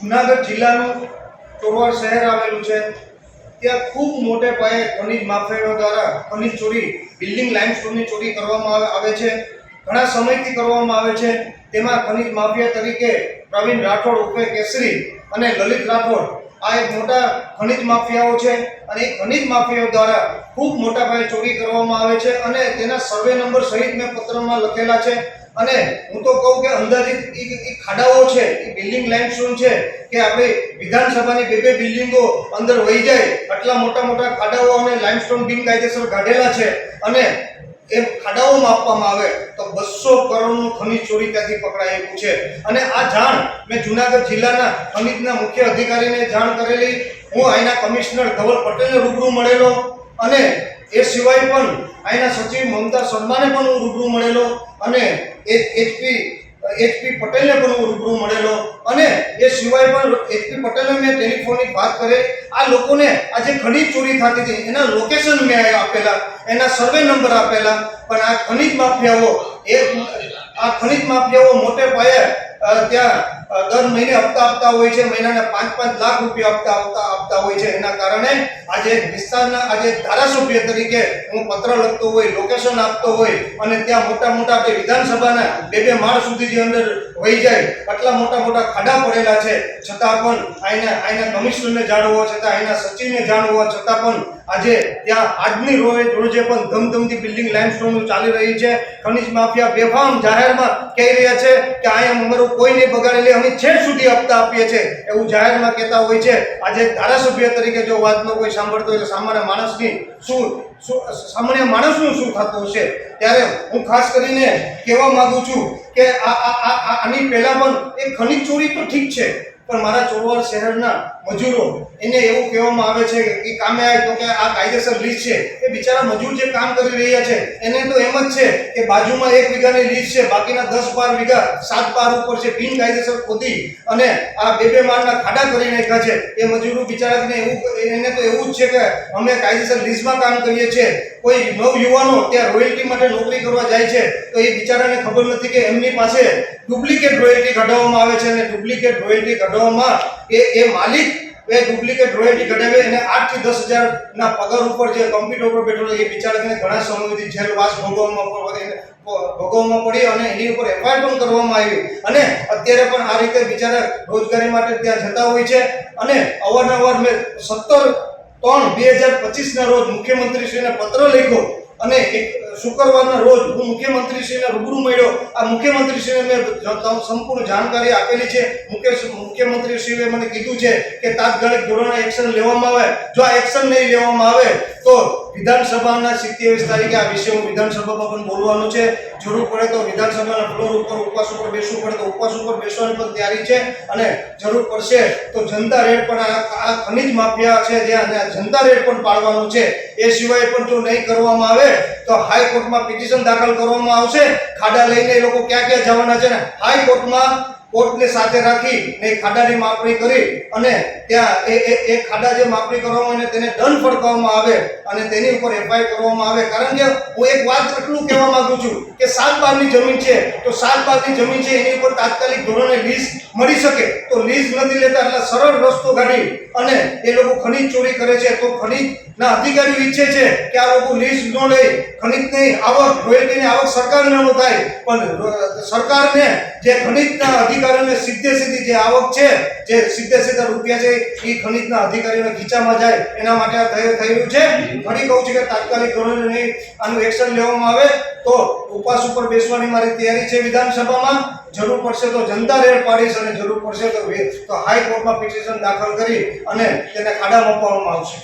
જુનાગઢ જિલ્લાનું ચોરવાડ શહેર આવેલું છે। ત્યાં ખૂબ મોટે પાયે ખનિજ માફિયાઓ દ્વારા ખનિજ ચોરી, બિલ્ડિંગ લાઇમસ્ટોનની ચોરી કરવામાં આવે છે। ઘણા સમયથી કરવામાં આવે છે। તેમાં ખનિજ માફિયા તરીકે પ્રવીણ રાઠોડ ઉર્ફે કેસરી અને લલિત રાઠોડ આ એક મોટા ખનિજ માફિયાઓ છે અને એ ખનિજ માફિયાઓ દ્વારા ખૂબ મોટા પાયે ચોરી કરવામાં આવે છે અને તેના સર્વે નંબર સહિત મેં પત્રમાં લખેલા છે। અને હું તો કહું કે અંદાજિત એ ખાડાઓ છે, એ બિલ્ડિંગ લાઇમસ્ટોન છે કે આપણે વિધાનસભાની બે બિલ્ડિંગો અંદર વહી જાય આટલા મોટા મોટા ખાડાઓ અને લાઇમસ્ટોન બિનકાયદેસર કાઢેલા છે અને એ ખાડાઓમાં આપવામાં આવે તો 200 કરોડનું ખનિજ ચોરી ત્યાંથી પકડાય એવું છે। અને આ જાણ મેં જુનાગઢ જિલ્લાના ખનિજના મુખ્ય અધિકારીને જાણ કરેલી। હું અહીંના કમિશનર ધવલ પટેલને રૂબરૂ મળેલો અને એ સિવાય પણ અહીંના સચિવ મમતા શર્માને પણ હું રૂબરૂ મળેલો અને એચપી પટેલને પણ હું રૂબરૂ મળેલો અને એ સિવાય પણ એચપી પટેલને મેં ટેલિફોનિક વાત કરી। આ લોકોને આ જે ખનિજ ચોરી થતી હતી એના લોકેશન મેં આપેલા, એના સર્વે નંબર આપેલા, પણ આ ખનિજ માફિયાઓ મોટે પાયે ત્યાં દર મહિને હપ્તા આપતા હોય છે, મહિનાના 5-5 લાખ રૂપિયા આપતા હોય છે। એના કારણે આજે વિસ્તારના આજે ધારાસભ્ય તરીકે હું પત્ર લખતો હોય, લોકેશન આપતો હોય અને ત્યાં મોટા મોટા આપણે વિધાનસભાના બે માળ સુધી જે અંદર વહી જાય આટલા મોટા મોટા ખાડા પડેલા છે, છતાં પણ અહીંના કમિશનરને જાણ હોવા છતાં, અહીંના સચિવને જાણ હોવા છતાં પણ આજે ત્યાં આજની રોજે પણ ધમધમતી બિલ્ડિંગ લાઇમસ્ટોન ચાલી રહી છે। ખનિજ માફિયા બેફામ જાહેરમાં કહી રહ્યા છે કે અહીંયા અમારું કોઈ નહીં બગાડેલી, અમે છેક સુધી હપ્તા આપીએ છીએ એવું જાહેરમાં કહેતા હોય છે। આજે ધારાસભ્ય તરીકે જો વાતનો કોઈ સાંભળતો હોય તો સામાન્ય માણસનું શું થતું હશે? ત્યારે હું ખાસ કરીને કહેવા માંગુ છું કે આની પહેલા પણ એ ખનિજ ચોરી તો ઠીક છે, પણ મારા ચોરવાડ શહેરના મજૂરો એને એવું કહેવામાં આવે છે કે કામે આવે તો કે આ કાયદેસર લીઝ છે। એ બિચારા મજૂર જે કામ કરી રહ્યા છે એને તો એમ જ છે કે બાજુમાં 1 વીઘાની લીઝ છે, બાકીના 10-12 વીઘા 7-12 ઉપર છે બિનકાયદેસર ખોદી અને આ બે માળના ખાડા કરી નાખ્યા છે। એ મજૂરો બિચારાને એને તો એવું જ છે કે અમે કાયદેસર લીઝમાં કામ કરીએ છીએ। કોઈ નવ યુવાનો ત્યાં રોયલ્ટી માટે નોકરી કરવા જાય છે તો એ બિચારાને ખબર નથી કે એમની પાસે ડુપ્લિકેટ રોયલ્ટી કઢાવવામાં આવે છે અને ડુપ્લિકેટ રોયલ્ટી કઢાવવામાં એ માલિક ડુપ્લિકેટ રોયલ્ટી કઢાવે અને 8 થી 10 હજારના પગાર ઉપર જે કમ્પ્યુટર ઉપર બેઠો એ બિચારાને ઘણા સમયથી જેલવાસ ભોગવવામાં પડી અને એની ઉપર એફઆઈઆર પણ કરવામાં આવી અને અત્યારે પણ આ રીતે બિચારા રોજગારી માટે ત્યાં જતા હોય છે। અને અવારનવાર મેં 17/3/2025 રોજ મુખ્યમંત્રીશ્રીને પત્ર લખ્યો અને શુક્રવારના રોજ હું મુખ્યમંત્રીશ્રીને રૂબરૂ મળ્યો। આ મુખ્યમંત્રીશ્રીને મેં સંપૂર્ણ જાણકારી આપેલી છે। મુખ્યમંત્રીશ્રીએ મને કીધું છે કે તાત્કાલિક ધોરણે એક્શન લેવામાં આવે। જો આ એક્શન નહીં લેવામાં આવે તો વિધાનસભાના 27 તારીખે આ વિષય હું વિધાનસભામાં પણ બોલવાનું છે। જરૂર પડે તો વિધાનસભાના ફ્લોર ઉપર ઉપવાસ ઉપર બેસવું પડે તો ઉપવાસ ઉપર બેસવાની પણ તૈયારી છે અને જરૂર પડશે તો જનતા રેડ પણ આ ખનિજ માફિયા છે જ્યાં જનતા રેડ પણ પાડવાનું છે। એ સિવાય પણ જો નહીં કરવામાં આવે તો હાઈકોર્ટમાં પિટિશન દાખલ કરવામાં આવશે। ખાડા લઈને એ લોકો ક્યાં ક્યાં જવાના છે ને હાઈકોર્ટમાં કોર્ટને સાથે રાખી ને ખાડાની માપણી કરી અને ત્યાં એ ખાડા જે માપણી કરવામાં અને તેને દંડ ફટકાવવામાં આવે અને તેની ઉપર એફઆઈઆર કરવામાં આવે। કારણ કે હું એક વાત એટલું કહેવા માંગુ છું કે 7 બારની જમીન છે તો 7 બારની જમીન છે એની ઉપર તાત્કાલિક ધોરણે લીઝ મળી શકે તો લીઝ નથી લેતા એટલે સરળ રસ્તો કાઢી અને એ લોકો ખનિજ ચોરી કરે છે તો ખનિજના અધિકારીઓ ઈચ્છે છે કે આ લોકો લીઝ ન લે, ખનિજની આવક રોયલ્ટીની આવક સરકારને ન થાય, પણ સરકારને જે ખનિજના અધિકારીઓને સીધી જે આવક છે, જે સીધા રૂપિયા છે એ ખનિજના અધિકારીઓના ખીચામાં જાય એના માટે આ થઈ રહ્યું છે। ફરી કહું છું કે તાત્કાલિક ધોરણે નહીં આનું એક્શન લેવામાં આવે તો ઉપવાસ ઉપર બેસવાની મારી તૈયારી છે। વિધાનસભામાં જરૂર પડશે તો જનતા રેડ પાડીશ અને જરૂર પડશે તો હાઈકોર્ટમાં પિટિશન દાખલ કરી અને તેને ખાડામાં આપવામાં આવશે।